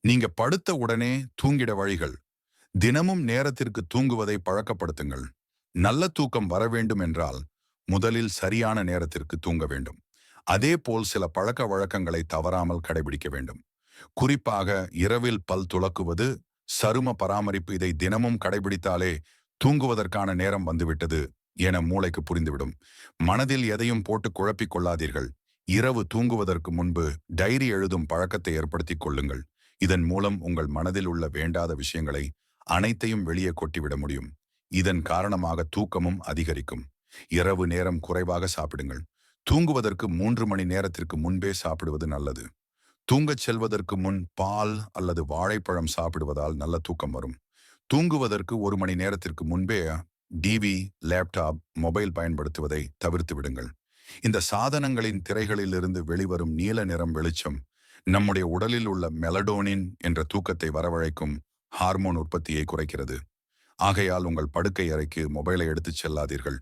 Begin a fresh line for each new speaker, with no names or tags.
நீங்க படுத்த உடனே தூங்கிட வழிகள். தினமும் நேரத்திற்கு தூங்குவதை பழக்கப்படுத்துங்கள். நல்ல தூக்கம் வர வேண்டும் என்றால் முதலில் சரியான நேரத்திற்கு தூங்க வேண்டும். அதேபோல் சில பழக்க வழக்கங்களை தவறாமல் கடைபிடிக்க வேண்டும். குறிப்பாக இரவில் பல் துலக்குவது, சரும பராமரிப்பு இதை தினமும் கடைபிடித்தாலே தூங்குவதற்கான நேரம் வந்துவிட்டது என மூளைக்கு புரிந்துவிடும். மனதில் எதையும் போட்டு குழப்பிக் கொள்ளாதீர்கள். இரவு தூங்குவதற்கு முன்பு டைரி எழுதும் பழக்கத்தை ஏற்படுத்திக் கொள்ளுங்கள். இதன் மூலம் உங்கள் மனதில் உள்ள வேண்டாத விஷயங்களை அனைத்தையும் வெளியே கொட்டிவிட முடியும். இதன் காரணமாக தூக்கமும் அதிகரிக்கும். இரவு நேரம் குறைவாக சாப்பிடுங்கள். தூங்குவதற்கு 3 மணி நேரத்திற்கு முன்பே சாப்பிடுவது நல்லது. தூங்கச் செல்வதற்கு முன் பால் அல்லது வாழைப்பழம் சாப்பிடுவதால் நல்ல தூக்கம் வரும். தூங்குவதற்கு 1 மணி நேரத்திற்கு முன்பே டிவி, லேப்டாப், மொபைல் பயன்படுத்துவதை தவிர்த்து விடுங்கள். இந்த சாதனங்களின் திரைகளிலிருந்து வெளிவரும் நீல நிறம் வெளிச்சம் நம்முடைய உடலில் உள்ள மெலடோனின் என்ற தூக்கத்தை வரவழைக்கும் ஹார்மோன் உற்பத்தியை குறைக்கிறது. ஆகையால் உங்கள் படுக்கை அறைக்கு மொபைலை எடுத்துச் செல்லாதீர்கள்.